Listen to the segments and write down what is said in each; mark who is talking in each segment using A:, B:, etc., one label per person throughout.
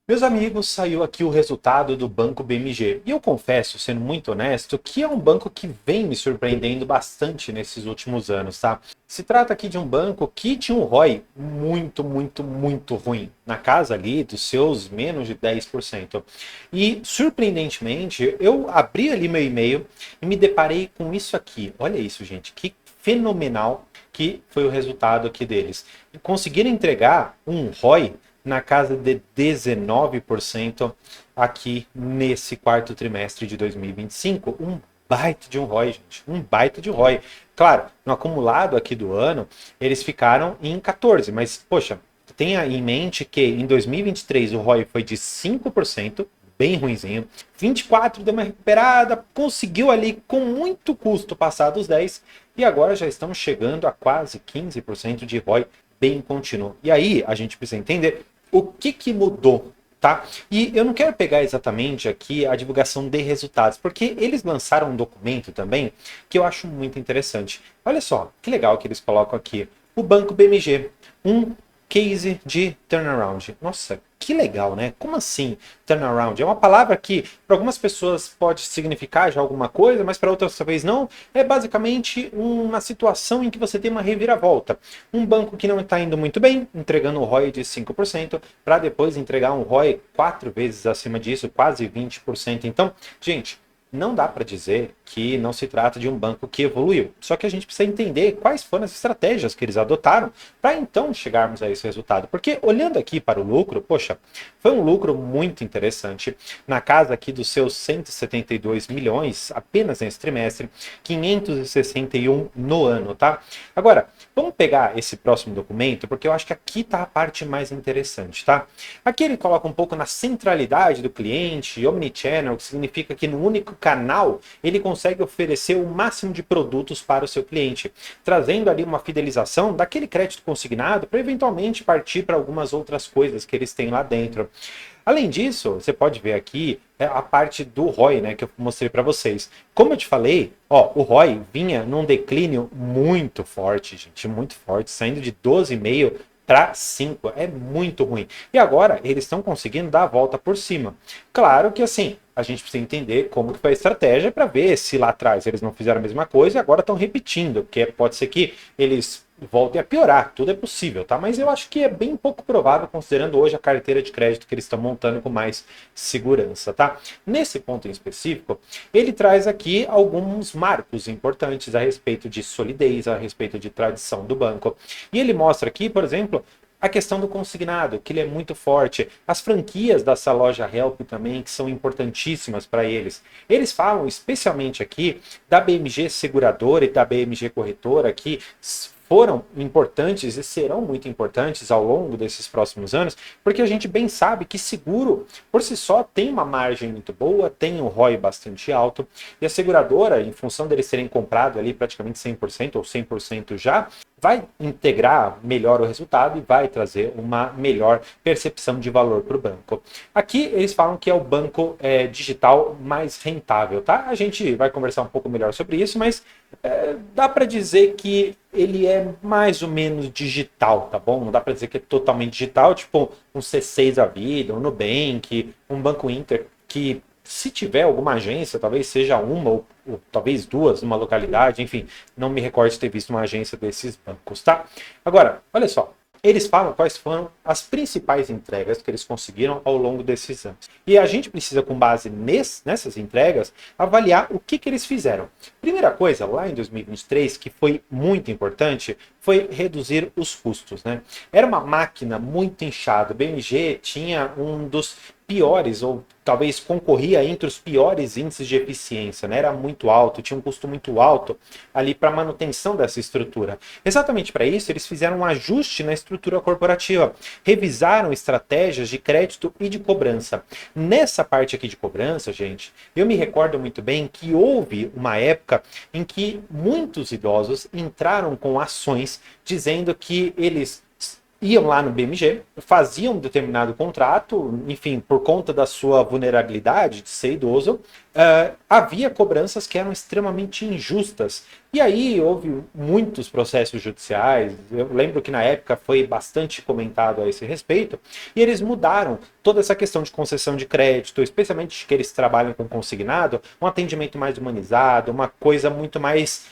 A: Meus amigos, saiu aqui o resultado do Banco BMG. E eu confesso, sendo muito honesto, que é um banco que vem me surpreendendo bastante nesses últimos anos, tá? Se trata aqui de um banco que tinha um ROI muito ruim, na casa ali dos seus menos de 10%. E, surpreendentemente, eu abri ali meu e-mail e me deparei com isso aqui. Olha isso, gente, que fenomenal que foi o resultado aqui deles. Conseguiram entregar um ROI na casa de 19% aqui nesse quarto trimestre de 2025. Um baita de um ROI, gente. Um baita de ROI. Claro, no acumulado aqui do ano, eles ficaram em 14%, mas, poxa, tenha em mente que em 2023 o ROI foi de 5%, bem ruinzinho. 24 deu uma recuperada, conseguiu ali com muito custo passar dos 10 e agora já estamos chegando a quase 15% de ROI bem contínuo. E aí a gente precisa entender o que mudou, tá? E eu não quero pegar exatamente aqui a divulgação de resultados, porque eles lançaram um documento também que eu acho muito interessante. Olha só, que legal que eles colocam aqui. O Banco BMG, um case de turnaround. Nossa, que legal, né? Como assim turnaround? É uma palavra que para algumas pessoas pode significar já alguma coisa, mas para outras talvez não. É basicamente uma situação em que você tem uma reviravolta. Um banco que não está indo muito bem, entregando um ROI de 5%, para depois entregar um ROI 4 vezes acima disso, quase 20%. Então, gente, não dá para dizer que não se trata de um banco que evoluiu. Só que a gente precisa entender quais foram as estratégias que eles adotaram para então chegarmos a esse resultado. Porque olhando aqui para o lucro, poxa, foi um lucro muito interessante, na casa aqui dos seus 172 milhões apenas nesse trimestre, 561 no ano, tá? Agora, vamos pegar esse próximo documento, porque eu acho que aqui está a parte mais interessante, tá? Aqui ele coloca um pouco na centralidade do cliente, omnichannel, que significa que no único canal ele consegue oferecer o máximo de produtos para o seu cliente, trazendo ali uma fidelização daquele crédito consignado para eventualmente partir para algumas outras coisas que eles têm lá dentro. Além disso, você pode ver aqui a parte do ROI, né, que eu mostrei para vocês. Como eu te falei, ó, o ROI vinha num declínio muito forte, gente, muito forte, saindo de 12,5 para 5, é muito ruim. E agora eles estão conseguindo dar a volta por cima. Claro que assim, a gente precisa entender como que foi a estratégia para ver se lá atrás eles não fizeram a mesma coisa e agora estão repetindo, porque pode ser que eles voltem a piorar, tudo é possível, tá? Mas eu acho que é bem pouco provável, considerando hoje a carteira de crédito que eles estão montando com mais segurança, tá? Nesse ponto em específico, ele traz aqui alguns marcos importantes a respeito de solidez, a respeito de tradição do banco. E ele mostra aqui, por exemplo, a questão do consignado, que ele é muito forte. As franquias dessa loja Help também, que são importantíssimas para eles. Eles falam especialmente aqui da BMG Seguradora e da BMG Corretora, que foram importantes e serão muito importantes ao longo desses próximos anos, porque a gente bem sabe que seguro, por si só, tem uma margem muito boa, tem um ROI bastante alto, e a seguradora, em função deles serem comprados ali praticamente 100% ou 100% já, vai integrar melhor o resultado e vai trazer uma melhor percepção de valor para o banco. Aqui eles falam que é o banco digital mais rentável, tá? A gente vai conversar um pouco melhor sobre isso, mas dá para dizer que ele é mais ou menos digital, tá bom? Não dá para dizer que é totalmente digital, tipo um C6 da vida, um Nubank, um Banco Inter, que se tiver alguma agência, talvez seja uma ou talvez duas numa localidade, enfim, não me recordo de ter visto uma agência desses bancos, tá? Agora, olha só, eles falam quais foram as principais entregas que eles conseguiram ao longo desses anos. E a gente precisa, com base nessas entregas, avaliar o que eles fizeram. Primeira coisa, lá em 2023, que foi muito importante, foi reduzir os custos, né? Era uma máquina muito inchada. O BMG tinha um dos piores, ou talvez concorria entre os piores índices de eficiência, né? Era muito alto, tinha um custo muito alto ali para manutenção dessa estrutura. Exatamente para isso, eles fizeram um ajuste na estrutura corporativa, revisaram estratégias de crédito e de cobrança. Nessa parte aqui de cobrança, gente, eu me recordo muito bem que houve uma época em que muitos idosos entraram com ações dizendo que eles iam lá no BMG, faziam um determinado contrato, enfim, por conta da sua vulnerabilidade de ser idoso, havia cobranças que eram extremamente injustas. E aí houve muitos processos judiciais. Eu lembro que na época foi bastante comentado a esse respeito, e eles mudaram toda essa questão de concessão de crédito, especialmente que eles trabalham com consignado, um atendimento mais humanizado, uma coisa muito mais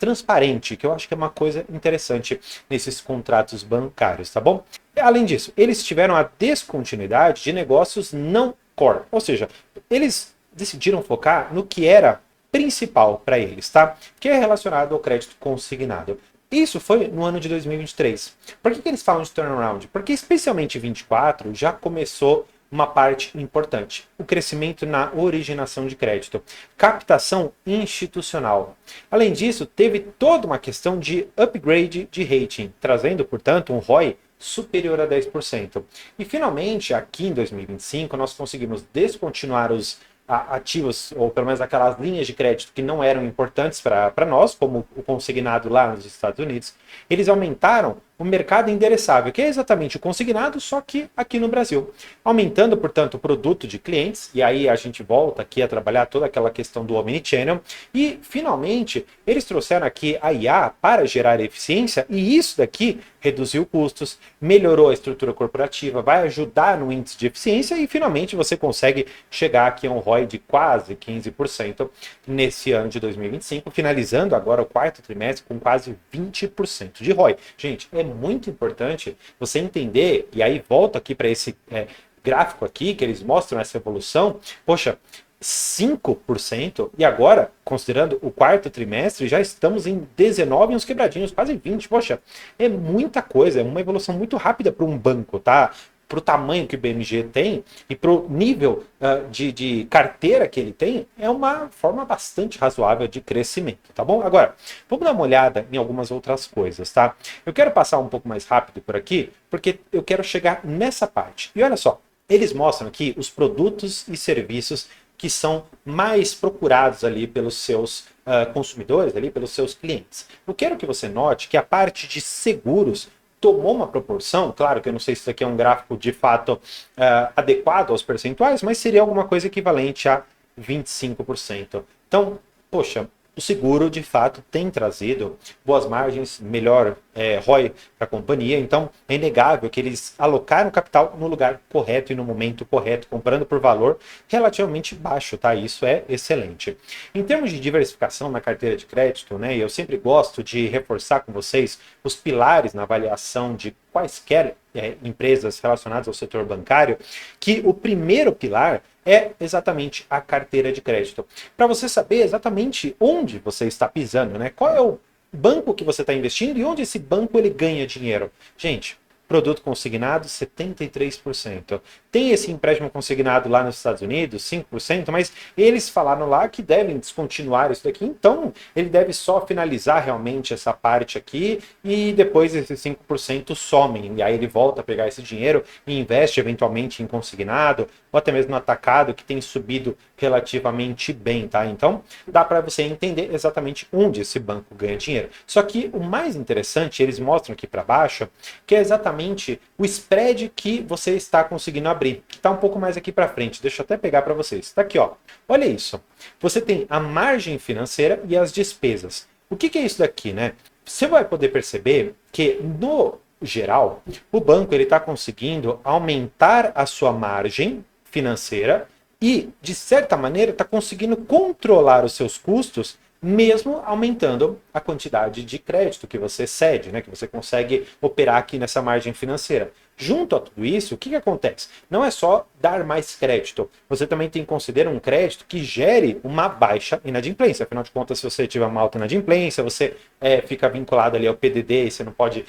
A: transparente, que eu acho que é uma coisa interessante nesses contratos bancários, tá bom? Além disso, eles tiveram a descontinuidade de negócios não core, ou seja, eles decidiram focar no que era principal para eles, tá? Que é relacionado ao crédito consignado. Isso foi no ano de 2023. Por que eles falam de turnaround? Porque especialmente em 24 já começou uma parte importante, o crescimento na originação de crédito, captação institucional. Além disso, teve toda uma questão de upgrade de rating, trazendo, portanto, um ROI superior a 10%. E finalmente, aqui em 2025, nós conseguimos descontinuar os ativos, ou pelo menos aquelas linhas de crédito que não eram importantes para nós, como o consignado lá nos Estados Unidos. Eles aumentaram o mercado endereçável, que é exatamente o consignado, só que aqui no Brasil. Aumentando, portanto, o produto de clientes, e aí a gente volta aqui a trabalhar toda aquela questão do omnichannel, e finalmente eles trouxeram aqui a IA para gerar eficiência, e isso daqui reduziu custos, melhorou a estrutura corporativa, vai ajudar no índice de eficiência, e finalmente você consegue chegar aqui a um ROI de quase 15% nesse ano de 2025, finalizando agora o quarto trimestre com quase 20% de ROI. Gente, é muito importante você entender, e aí volto aqui para esse gráfico aqui, que eles mostram essa evolução. Poxa, 5%, e agora, considerando o quarto trimestre, já estamos em 19 e uns quebradinhos, quase 20. Poxa, é muita coisa, é uma evolução muito rápida para um banco, tá? Para o tamanho que o BMG tem e para o nível de carteira que ele tem, é uma forma bastante razoável de crescimento, tá bom? Agora, vamos dar uma olhada em algumas outras coisas, tá? Eu quero passar um pouco mais rápido por aqui, porque eu quero chegar nessa parte. E olha só, eles mostram aqui os produtos e serviços que são mais procurados ali pelos seus consumidores, ali pelos seus clientes. Eu quero que você note que a parte de seguros tomou uma proporção, claro que eu não sei se isso aqui é um gráfico de fato adequado aos percentuais, mas seria alguma coisa equivalente a 25%. Então, poxa, o seguro de fato tem trazido boas margens, melhor ROI para a companhia, então é inegável que eles alocaram capital no lugar correto e no momento correto, comprando por valor relativamente baixo, tá? Isso é excelente. Em termos de diversificação na carteira de crédito, né, eu sempre gosto de reforçar com vocês os pilares na avaliação de quaisquer empresas relacionadas ao setor bancário, que o primeiro pilar é exatamente a carteira de crédito. Para você saber exatamente onde você está pisando, né? Qual é o banco que você está investindo e onde esse banco ele ganha dinheiro. Gente, produto consignado, 73%. Tem esse empréstimo consignado lá nos Estados Unidos, 5%, mas eles falaram lá que devem descontinuar isso daqui, então ele deve só finalizar realmente essa parte aqui e depois esses 5% somem, e aí ele volta a pegar esse dinheiro e investe eventualmente em consignado, ou até mesmo no atacado, que tem subido relativamente bem, tá? Então, dá para você entender exatamente onde esse banco ganha dinheiro. Só que o mais interessante, eles mostram aqui para baixo, que é exatamente o spread que você está conseguindo abrir, que está um pouco mais aqui para frente. Deixa eu até pegar para vocês. Está aqui, ó. Olha isso. Você tem a margem financeira e as despesas. O que é isso daqui, né? Você vai poder perceber que, no geral, o banco ele está conseguindo aumentar a sua margem financeira e, de certa maneira, está conseguindo controlar os seus custos, mesmo aumentando a quantidade de crédito que você cede, né, que você consegue operar aqui nessa margem financeira. Junto a tudo isso, o que acontece? Não é só dar mais crédito, você também tem que considerar um crédito que gere uma baixa inadimplência. Afinal de contas, se você tiver uma alta inadimplência, você fica vinculado ali ao PDD e você não pode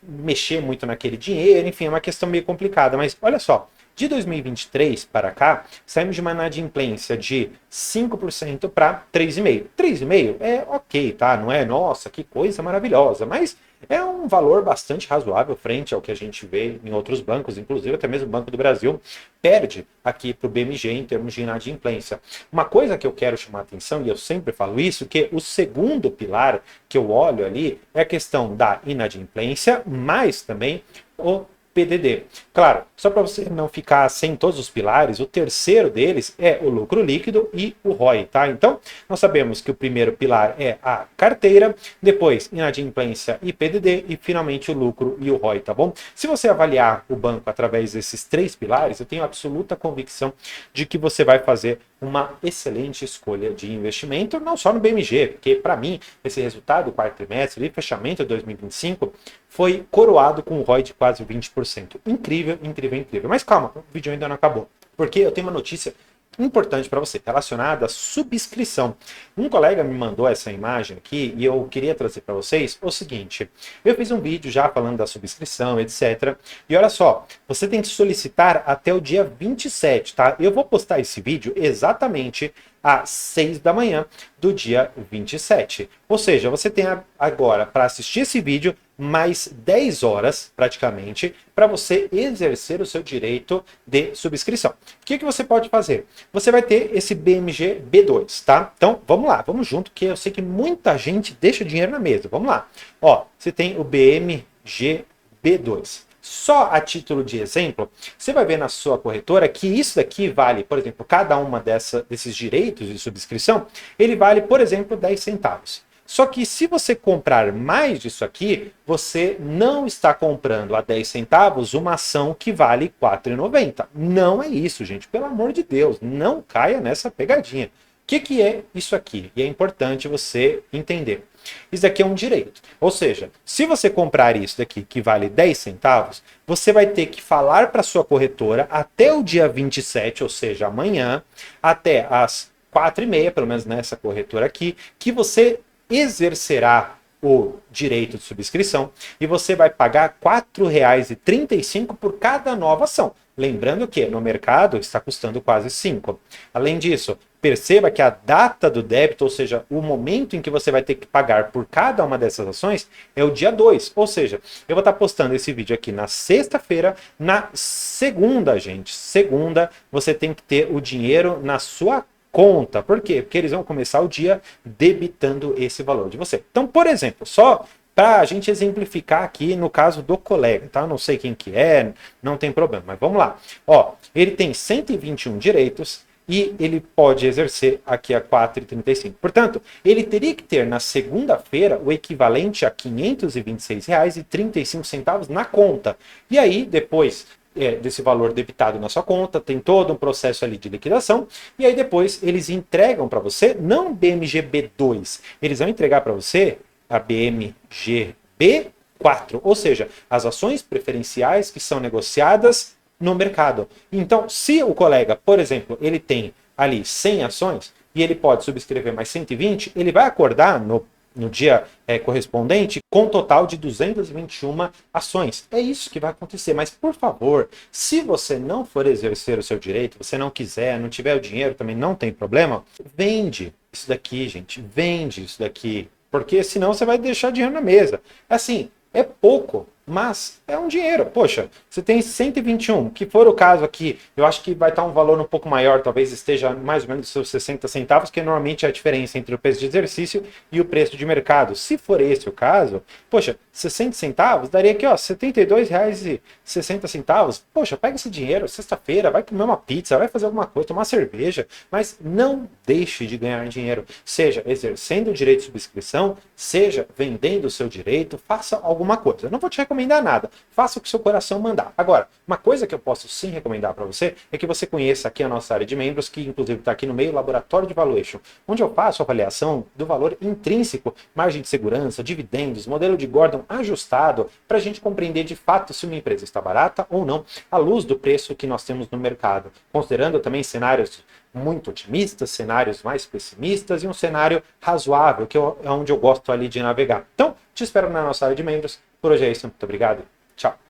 A: mexer muito naquele dinheiro, enfim, é uma questão meio complicada. Mas olha só, de 2023 para cá, saímos de uma inadimplência de 5% para 3,5%. 3,5% é ok, tá? Não é, nossa, que coisa maravilhosa, mas é um valor bastante razoável frente ao que a gente vê em outros bancos, inclusive até mesmo o Banco do Brasil perde aqui para o BMG em termos de inadimplência. Uma coisa que eu quero chamar a atenção, e eu sempre falo isso, que o segundo pilar que eu olho ali é a questão da inadimplência, mas também o PDD. Claro, só para você não ficar sem todos os pilares, o terceiro deles é o lucro líquido e o ROI, tá? Então, nós sabemos que o primeiro pilar é a carteira, depois inadimplência e PDD e finalmente o lucro e o ROI, tá bom? Se você avaliar o banco através desses três pilares, eu tenho absoluta convicção de que você vai fazer uma excelente escolha de investimento, não só no BMG, porque para mim esse resultado do quarto trimestre e fechamento de 2025 foi coroado com um ROI de quase 20%. Incrível, incrível, incrível. Mas calma, o vídeo ainda não acabou, porque eu tenho uma notícia importante para você, relacionada à subscrição. Um colega me mandou essa imagem aqui e eu queria trazer para vocês o seguinte: eu fiz um vídeo já falando da subscrição, etc. E olha só, você tem que solicitar até o dia 27, tá? Eu vou postar esse vídeo exatamente às 6 da manhã do dia 27. Ou seja, você tem agora para assistir esse vídeo mais 10 horas, praticamente, para você exercer o seu direito de subscrição. O que você pode fazer? Você vai ter esse BMG B2, tá? Então, vamos lá, vamos junto, que eu sei que muita gente deixa dinheiro na mesa. Vamos lá. Ó, você tem o BMG B2. Só a título de exemplo, você vai ver na sua corretora que isso daqui vale, por exemplo, cada uma desses direitos de subscrição, ele vale, por exemplo, 10 centavos. Só que se você comprar mais disso aqui, você não está comprando a 10 centavos uma ação que vale R$ 4,90. Não é isso, gente. Pelo amor de Deus, não caia nessa pegadinha. O que é isso aqui? E é importante você entender. Isso daqui é um direito. Ou seja, se você comprar isso daqui que vale 10 centavos, você vai ter que falar para sua corretora até o dia 27, ou seja, amanhã, até às 4h30, pelo menos nessa corretora aqui, que você exercerá o direito de subscrição e você vai pagar R$ 4,35 por cada nova ação. Lembrando que no mercado está custando quase 5. Além disso, perceba que a data do débito, ou seja, o momento em que você vai ter que pagar por cada uma dessas ações, é o dia 2. Ou seja, eu vou estar postando esse vídeo aqui na sexta-feira. Na segunda, gente, segunda, você tem que ter o dinheiro na sua conta. Por quê? Porque eles vão começar o dia debitando esse valor de você. Então, por exemplo, só para a gente exemplificar aqui no caso do colega, tá? Não sei quem que é, não tem problema, mas vamos lá. Ó, ele tem 121 direitos e ele pode exercer aqui a R$ 4,35. Portanto, ele teria que ter na segunda-feira o equivalente a R$ 526,35 na conta. E aí, depois desse valor debitado na sua conta, tem todo um processo ali de liquidação, e aí depois eles entregam para você, não BMGB2, eles vão entregar para você a BMGB4, ou seja, as ações preferenciais que são negociadas no mercado. Então, se o colega, por exemplo, ele tem ali 100 ações, e ele pode subscrever mais 120, ele vai acordar no dia correspondente com um total de 221 ações. É isso que vai acontecer. Mas, por favor, se você não for exercer o seu direito, você não quiser, não tiver o dinheiro, também não tem problema, vende isso daqui, gente. Vende isso daqui. Porque senão você vai deixar dinheiro na mesa. Assim, é pouco, mas é um dinheiro. Poxa, você tem 121, que for o caso aqui, eu acho que vai estar um valor um pouco maior, talvez esteja mais ou menos seus 60 centavos, que normalmente é a diferença entre o preço de exercício e o preço de mercado. Se for esse o caso, poxa, 60 centavos daria aqui, ó, R$ 72,60. Poxa, pega esse dinheiro, sexta-feira, vai comer uma pizza, vai fazer alguma coisa, tomar cerveja, mas não deixe de ganhar dinheiro, seja exercendo o direito de subscrição, seja vendendo o seu direito, faça alguma coisa. Eu não vou te recomendar nada, faça o que seu coração mandar. Agora, uma coisa que eu posso sim recomendar para você é que você conheça aqui a nossa área de membros, que inclusive está aqui no meio, Laboratório de Valuation, onde eu faço a avaliação do valor intrínseco, margem de segurança, dividendos, modelo de Gordon ajustado, para a gente compreender de fato se uma empresa está barata ou não, à luz do preço que nós temos no mercado, considerando também cenários muito otimistas, cenários mais pessimistas e um cenário razoável, que é onde eu gosto ali de navegar. Então, te espero na nossa área de membros. Por hoje é isso. Muito obrigado. Tchau.